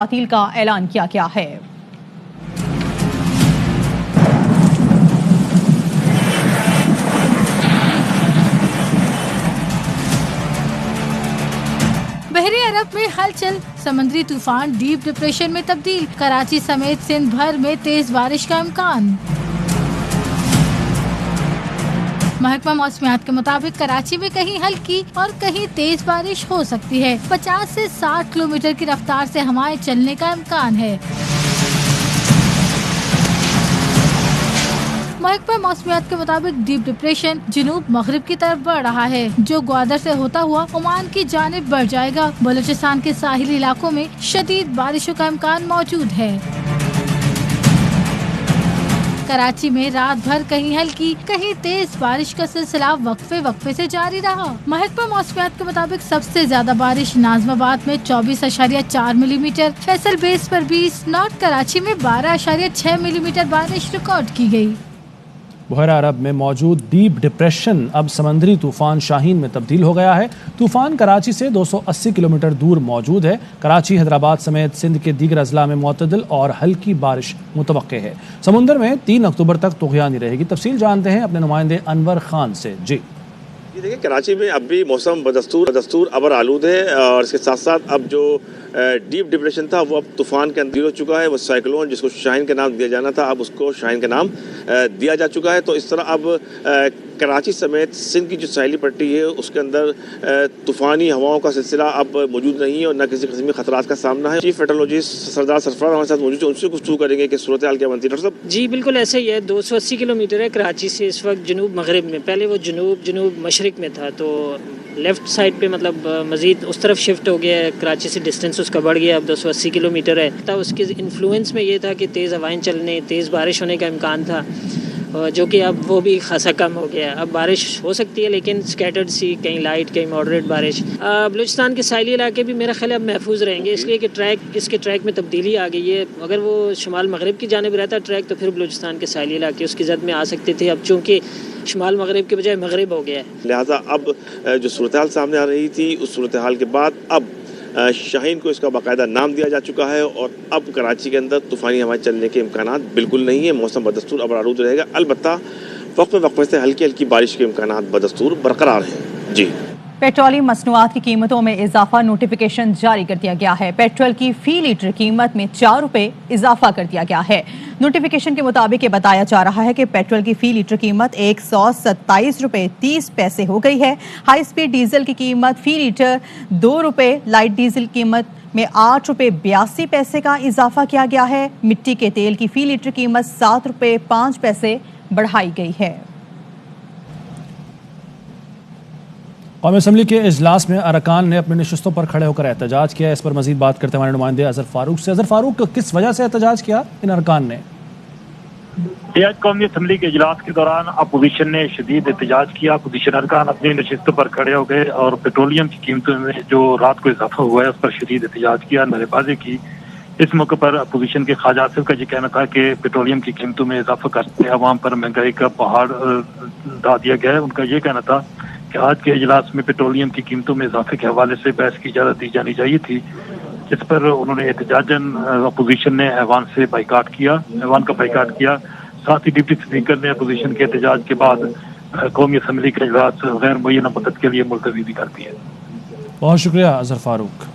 تعطیل کا اعلان کیا گیا ہے۔ بحری عرب میں ہلچل، سمندری طوفان ڈیپ ڈپریشن میں تبدیل، کراچی سمیت سندھ بھر میں تیز بارش کا امکان۔ محکمہ موسمیات کے مطابق کراچی میں کہیں ہلکی اور کہیں تیز بارش ہو سکتی ہے۔ 50 سے 60 کلومیٹر کی رفتار سے ہوائیں چلنے کا امکان ہے۔ محکمہ موسمیات کے مطابق ڈیپ ڈپریشن جنوب مغرب کی طرف بڑھ رہا ہے، جو گوادر سے ہوتا ہوا عمان کی جانب بڑھ جائے گا۔ بلوچستان کے ساحلی علاقوں میں شدید بارشوں کا امکان موجود ہے۔ کراچی میں رات بھر کہیں ہلکی کہیں تیز بارش کا سلسلہ وقفے سے جاری رہا۔ محکمہ موسمیات کے مطابق سب سے زیادہ بارش ناظم آباد میں 24.4 ملی میٹر، فیصل بیس پر 20، نارتھ کراچی میں 12.6 ملی میٹر بارش ریکارڈ کی گئی۔ بحیرہ عرب میں موجود ڈیپ ڈپریشن اب سمندری طوفان شاہین میں تبدیل ہو گیا ہے۔ طوفان کراچی سے 280 کلومیٹر دور موجود ہے۔ کراچی، حیدرآباد سمیت سندھ کے دیگر اضلاع میں معتدل اور ہلکی بارش متوقع ہے۔ سمندر میں 3 اکتوبر تک طغیانی رہے گی۔ تفصیل جانتے ہیں اپنے نمائندے انور خان سے۔ جی دیکھیں، کراچی میں اب بھی موسم بدستور ابر آلود ہے، اور اس کے ساتھ ساتھ اب جو ڈیپ ڈپریشن تھا وہ اب طوفان کے اندر ہو چکا ہے۔ وہ سائیکلون جس کو شاہین کا نام دیا جانا تھا، اب اس کو شاہین کا نام دیا جا چکا ہے۔ تو اس طرح اب کراچی سمیت سندھ کی جو ساحلی پٹی ہے اس کے اندر طوفانی ہواؤں کا سلسلہ اب موجود نہیں ہے، اور نہ کسی قسم کے خطرات کا سامنا ہے۔ چیف میٹرولوجسٹ سردار سرفراز ہمارے ساتھ موجود ہے، ان سے گفتگو کریں گے کہ صورتحال کیا بنتی ہے۔ ڈاکٹر صاحب جی بالکل ایسا ہی ہے، 280 کلومیٹر ہے کراچی سے اس وقت جنوب مغرب میں۔ پہلے وہ جنوب مشرق میں تھا، تو لیفٹ سائڈ پہ مطلب مزید اس طرف شفٹ ہو گیا ہے۔ کراچی سے ڈسٹینس اس کا بڑھ گیا، اب 280 کلومیٹر ہے۔ اس کے انفلوئنس میں یہ تھا کہ تیز ہوائیں چلنے، تیز بارش ہونے کا امکان تھا، جو کہ اب وہ بھی خاصا کم ہو گیا ہے۔ اب بارش ہو سکتی ہے لیکن سکیٹرڈ سی، کہیں لائٹ کہیں ماڈریٹ بارش۔ بلوچستان کے ساحلی علاقے بھی میرا خیال اب محفوظ رہیں گے، اس لیے کہ اس کے ٹریک میں تبدیلی آ گئی ہے۔ اگر وہ شمال مغرب کی جانب رہتا ٹریک تو پھر بلوچستان کے ساحلی علاقے اس کی زد میں آ سکتے تھے۔ اب چونکہ شمال مغرب کے بجائے مغرب ہو گیا ہے، لہٰذا اب جو صورتحال سامنے آ رہی تھی، اس صورتحال کے بعد اب شاہین کو اس کا باقاعدہ نام دیا جا چکا ہے، اور اب کراچی کے اندر طوفانی ہوائیں چلنے کے امکانات بالکل نہیں ہیں۔ موسم بدستور ابر آلود رہے گا، البتہ وقفے سے ہلکی بارش کے امکانات بدستور برقرار ہیں۔ جی پیٹرولیم مصنوعات کی قیمتوں میں اضافہ نوٹیفیکیشن جاری کر دیا گیا ہے۔ پیٹرول کی فی لیٹر قیمت میں 4 روپے اضافہ کر دیا گیا ہے۔ نوٹیفیکیشن کے مطابق یہ بتایا جا رہا ہے کہ پیٹرول کی فی لیٹر قیمت 127 روپے 30 پیسے ہو گئی ہے۔ ہائی سپیڈ ڈیزل کی قیمت فی لیٹر 2 روپے، لائٹ ڈیزل قیمت میں 8 روپے 82 پیسے کا اضافہ کیا گیا ہے۔ مٹی کے تیل کی فی لیٹر قیمت 7 روپے 5 پیسے بڑھائی گئی ہے۔ قومی اسمبلی کے اجلاس میں ارکان نے اپنی نشستوں پر کھڑے ہو کر احتجاج کیا۔ اس پر مزید بات کرتے ہیں ہمارے نمائندے اظہر فاروق سے۔ اظہر فاروق، کس وجہ سے احتجاج کیا ان ارکان نے؟ آج قومی اسمبلی کے اجلاس کے دوران اپوزیشن نے شدید احتجاج کیا۔ اپوزیشن ارکان اپنی نشستوں پر کھڑے ہو گئے اور پیٹرولیم کی قیمتوں میں جو رات کو اضافہ ہوا ہے اس پر شدید احتجاج کیا، نعرے بازی کی۔ اس موقع پر اپوزیشن کے خواجہ آصف کا یہ کہنا تھا کہ پیٹرولیم کی قیمتوں میں اضافہ کرتے عوام پر مہنگائی کا پہاڑ ڈال دیا گیا ہے۔ ان کا یہ کہنا تھا کہ آج کے اجلاس میں پیٹرولیم کی قیمتوں میں اضافے کے حوالے سے بحث کی اجازت دی جانی چاہیے تھی، جس پر انہوں نے احتجاجاً اپوزیشن نے ایوان سے بائیکاٹ کیا، ایوان کا بائیکاٹ کیا۔ ساتھ ہی ڈپٹی اسپیکر نے اپوزیشن کے احتجاج کے بعد قومی اسمبلی کا اجلاس غیر معینہ مدت کے لیے ملتوی بھی کر دیا۔ بہت شکریہ اظہر فاروق۔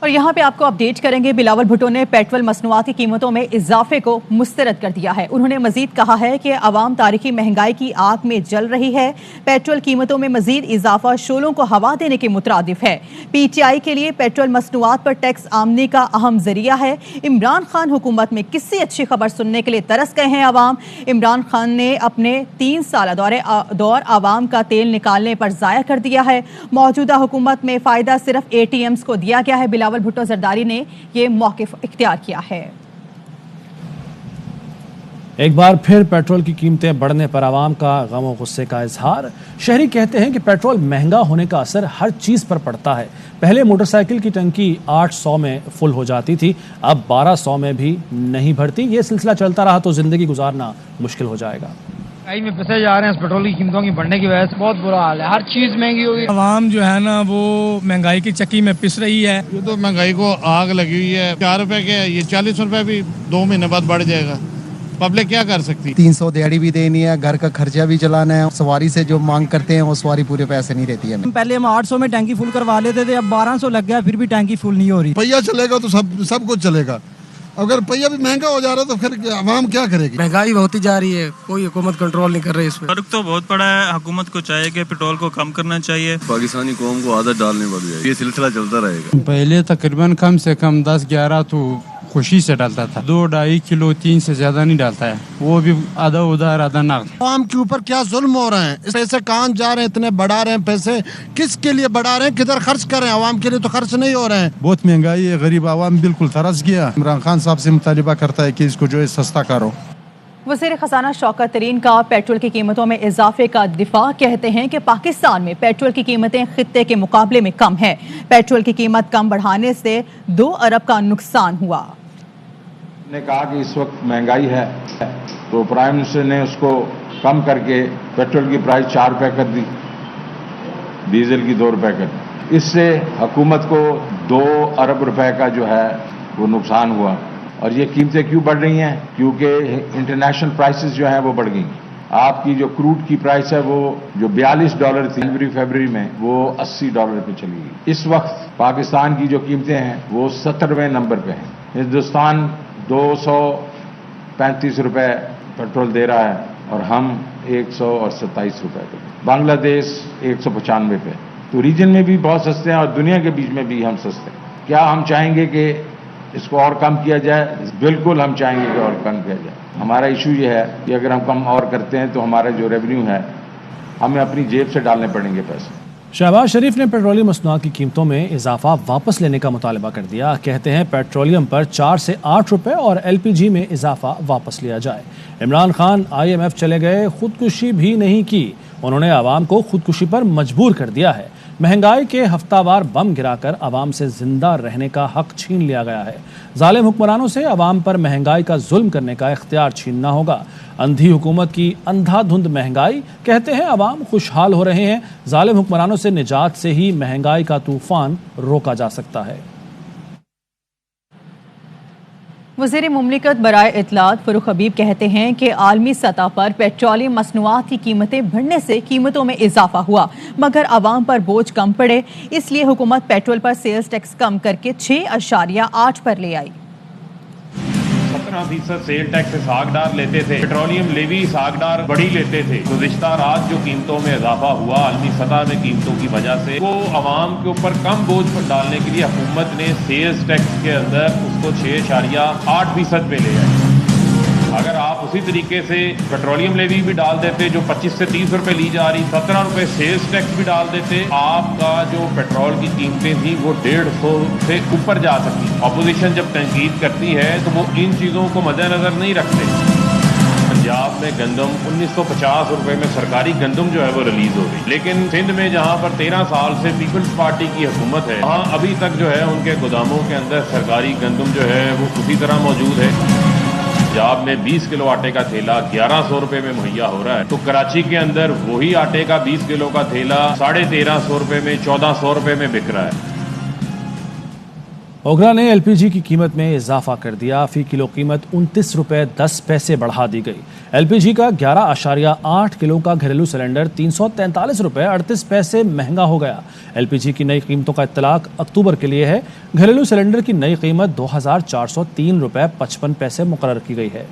اور یہاں پہ آپ کو اپڈیٹ کریں گے، بلاول بھٹو نے پیٹرول مصنوعات کی قیمتوں میں اضافے کو مسترد کر دیا ہے۔ انہوں نے مزید کہا ہے کہ عوام تاریخی مہنگائی کی آگ میں جل رہی ہے۔ پیٹرول قیمتوں میں مزید اضافہ شعلوں کو ہوا دینے کے مترادف ہے۔ پی ٹی آئی کے لیے پیٹرول مصنوعات پر ٹیکس آمدنی کا اہم ذریعہ ہے۔ عمران خان حکومت میں کس سے اچھی خبر سننے کے لیے ترس گئے ہیں عوام۔ عمران خان نے اپنے 3 سالہ دور عوام کا تیل نکالنے پر ضائع کر دیا ہے۔ موجودہ حکومت میں فائدہ صرف اے ٹی ایمز کو دیا گیا ہے۔ بلاول بھٹو زرداری نے یہ موقف اختیار کیا ہے۔ ایک بار پھر پیٹرول کی قیمتیں بڑھنے پر عوام کا غم و غصے کا اظہار۔ شہری کہتے ہیں کہ پیٹرول مہنگا ہونے کا اثر ہر چیز پر پڑتا ہے۔ پہلے موٹر سائیکل کی ٹنکی 800 میں فل ہو جاتی تھی، اب 1200 میں بھی نہیں بھرتی۔ یہ سلسلہ چلتا رہا تو زندگی گزارنا مشکل ہو جائے گا۔ महंगाई में फंसे जा रहे हैं, पेट्रोल की कीमतों की बढ़ने की वजह से बहुत बुरा हाल है, हर चीज महंगी हो गई। आवाम जो है ना वो महंगाई की चक्की में पिस रही है। ये तो महंगाई को आग लगी हुई है। 4 रुपए के ये 40 रुपए भी 2 महीने बाद बढ़ जाएगा। पब्लिक क्या कर सकती? 300 दिहाड़ी भी देनी है, घर का खर्चा भी चलाना है, सवारी से जो मांग करते हैं वो सवारी पूरे पैसे नहीं देती है। पहले हम 800 में टैंकी फुल करवा लेते थे, अब 1200 लग गया, फिर भी टैंकी फुल नहीं हो रही। पहिया चलेगा तो सब कुछ चलेगा। अगर पहिया भी महंगा हो जा रहा है तो फिर आवाम क्या करेगी? महंगाई होती जा रही है, कोई हुकूमत कंट्रोल नहीं कर रही इस पर। फर्क तो बहुत पड़ा है। हुकूमत को चाहिए कि पेट्रोल को कम करना चाहिए। पाकिस्तानी कौम को आदत डालनी पड़ जाएगी, ये सिलसिला चलता रहेगा। पहले तकरीबन कम से कम 10-11 तो खुशी से डालता था, 2-2.5 किलो 3 से ज्यादा नहीं डालता है, वो भी आधा उधार आधा नकद। आवाम के ऊपर क्या जुल्म हो रहे हैं? इस पैसे कहाँ जा रहे हैं? इतने बढ़ा रहे हैं पैसे, किसके लिए बढ़ा रहे हैं? किधर खर्च कर रहे हैं? आवाम के लिए तो खर्च नहीं हो रहे हैं। बहुत महंगाई है, गरीब आवाम बिल्कुल तरस गया। इमरान खान साहब से मुतालिबा करता है कि इसको जो है सस्ता करो। वज़ीर ख़ज़ाना शौकत तरीन का पेट्रोल की कीमतों में इजाफे का दिफा, कहते हैं कि पाकिस्तान में पेट्रोल की कीमतें खित्ते के मुकाबले में कम है। पेट्रोल की कीमत कम बढ़ाने से 2 अरब का नुकसान हुआ। ने कहा कि इस वक्त महंगाई है तो प्राइम मिनिस्टर ने उसको कम करके पेट्रोल की प्राइस 4 रुपए कर दी, डीजल की 2 रुपए कर दी। इससे हुकूमत को 2 अरब रुपए का जो है वो नुकसान हुआ। और ये कीमतें क्यों बढ़ रही हैं? क्योंकि इंटरनेशनल प्राइसेस जो हैं वो बढ़ गई। आपकी जो क्रूड की प्राइस है वो जो $42 थी फरवरी में, वो $80 पे चली गई। इस वक्त पाकिस्तान की जो कीमतें हैं वो 70वें नंबर पे हैं। हिंदुस्तान 235 रुपए पेट्रोल दे रहा है और हम 127 रुपए पे। बांग्लादेश 195 पे। तो रीजन में भी बहुत सस्ते हैं और दुनिया के बीच में भी हम सस्ते हैं। क्या हम चाहेंगे कि इसको और कम किया जाए? बिल्कुल हम चाहेंगे कि और कम किया जाए। हमारा इशू ये है कि अगर हम कम और करते हैं तो हमारा जो रेवेन्यू है हमें अपनी जेब से डालने पड़ेंगे पैसे। शहबाज शरीफ ने पेट्रोलियम मसनूआत की कीमतों में इजाफा वापस लेने का मुतालबा कर दिया। कहते हैं पेट्रोलियम पर 4 से 8 रुपए और LPG में इजाफा वापस लिया जाए। इमरान खान IMF चले गए, खुदकुशी भी नहीं की। उन्होंने आवाम को खुदकुशी पर मजबूर कर दिया है। महंगाई के हफ्तावार बम गिराकर आवाम से जिंदा रहने का हक छीन लिया गया है। जालिम हुक्मरानों से आवाम पर महंगाई का जुल्म करने का इख्तियार छीनना होगा। अंधी हुकूमत की अंधाधुंध महंगाई, कहते हैं आवाम खुशहाल हो रहे हैं। जालिम हुक्मरानों से निजात से ही महंगाई का तूफान रोका जा सकता है। वज़ीर मुमलिकत बराए इत्तलात फरूख हबीब कहते हैं कि आलमी सतह पर पेट्रोलियम मसनूआत की कीमतें बढ़ने से कीमतों में इजाफा हुआ, मगर आवाम पर बोझ कम पड़े, इसलिए हुकूमत पेट्रोल पर सेल्स टैक्स कम करके 6.8 पर ले आई। 17% सेल टैक्स सागदार लेते थे, पेट्रोलियम लेवी सागदार बड़ी लेते थे। गुज़िश्ता रात जो कीमतों में इजाफा हुआ आलमी सतह में कीमतों की वजह से, वो आवाम के ऊपर कम बोझ पर डालने के लिए हुकूमत ने सेल्स टैक्स के अंदर उसको 6.8% पे ले आए। अगर आप उसी तरीके से पेट्रोलियम लेवी भी डाल देते जो 25 से 30 रुपए ली जा रही, 17 रुपए सेल्स टैक्स भी डाल देते, आपका जो पेट्रोल की कीमतें थी वो 150 से ऊपर जा सकती। अपोजिशन जब तनकीद करती है तो वो इन चीज़ों को मद्देनजर नहीं रखते। पंजाब में गंदम 1950 रुपए में सरकारी गंदम जो है वो रिलीज हो गई, लेकिन सिंध में जहाँ पर 13 साल से पीपल्स पार्टी की हुकूमत है, वहाँ अभी तक जो है उनके गोदामों के अंदर सरकारी गंदम जो है वो उसी तरह मौजूद है। पंजाब में 20 किलो आटे का थैला 1100 रुपए में मुहैया हो रहा है, तो कराची के अंदर वही आटे का 20 किलो का थैला 1350 रुपए में 1400 रुपए में बिक रहा है। ओगरा ने LPG की कीमत में इजाफा कर दिया। फी किलो कीमत 29 रुपए 10 पैसे बढ़ा दी गई। LPG का 11.8 किलो का घरेलू सिलेंडर 343 रुपए 38 पैसे महंगा हो गया। LPG की नई कीमतों का इत्तलाक अक्टूबर के लिए है। घरेलू सिलेंडर की नई कीमत 2403 रुपए 55 पैसे मुकर्रर की गई है।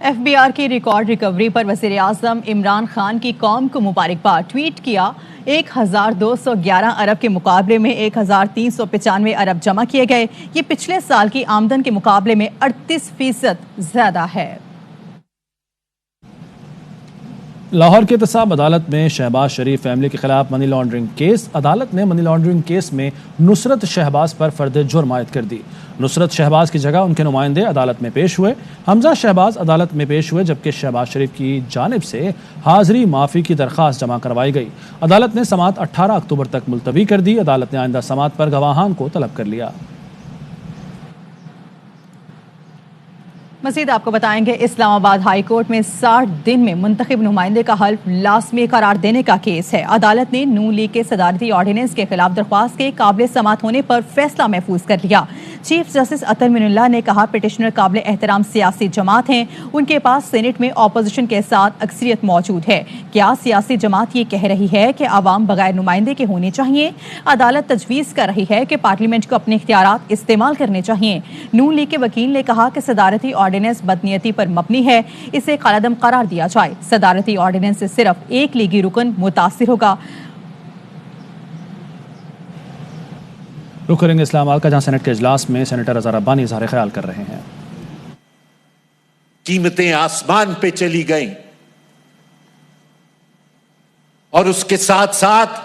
FBR की रिकॉर्ड रिकवरी पर वज़ीर आज़म इमरान खान की कौम को मुबारकबाद। ट्वीट किया, 1211 अरब के मुकाबले में 1395 अरब जमा किए गए। ये पिछले साल की आमदन के मुकाबले में 38% ज्यादा है। लाहौर के एहतसाब अदालत में शहबाज शरीफ फैमिली के खिलाफ मनी लॉन्ड्रिंग केस। अदालत ने मनी लॉन्ड्रिंग केस में नुसरत शहबाज पर फर्द जुर्म आयद कर दी। नुसरत शहबाज की जगह उनके नुमाइंदे अदालत में पेश हुए। हमजा शहबाज अदालत में पेश हुए, जबकि शहबाज शरीफ की जानिब से हाजिरी माफ़ी की दरख्वास्त जमा करवाई गई। अदालत ने समाअत 18 अक्टूबर तक मुलतवी कर दी। अदालत ने आइंदा समाअत पर गवाहान को तलब कर लिया। मजीद आपको बताएंगे, इस्लामाबाद हाई कोर्ट में 60 दिन में मुंतखब नुमाइंदे का हल्फ लाजमी करार देने का केस है। अदालत ने नून लीग के सदारती ऑर्डिनेंस के खिलाफ दरख्वास्त के काबिल समात होने पर फैसला महफूज कर लिया। चीफ जस्टिस अतर मिनुल्लाह ने कहा, पिटिशनर काबिल एहतराम सियासी जमात हैं, उनके पास सेनेट में अपोजिशन के साथ अक्सरियत मौजूद है। क्या सियासी जमात ये कह रही है कि आवाम बगैर नुमाइंदे के होने चाहिए? अदालत तजवीज़ कर रही है कि पार्लियामेंट को अपने इख्तियारात इस्तेमाल करने चाहिए। नून लीग के वकील ने कहा कि सदारती ऑर्डिनेंस बदनीयती पर मबनी है, इसे कालादम करार दिया जाए। सदारती ऑर्डिनेंस से सिर्फ एक लीगी रुकन मुतासिर होगा। रुक करेंगे इस्लामाबाद का, जहां सेनेट के इजलास में सेनेटर अजहर अब्बानी इज़हार ख्याल कर रहे हैं। कीमतें आसमान पे चली गईं और उसके साथ साथ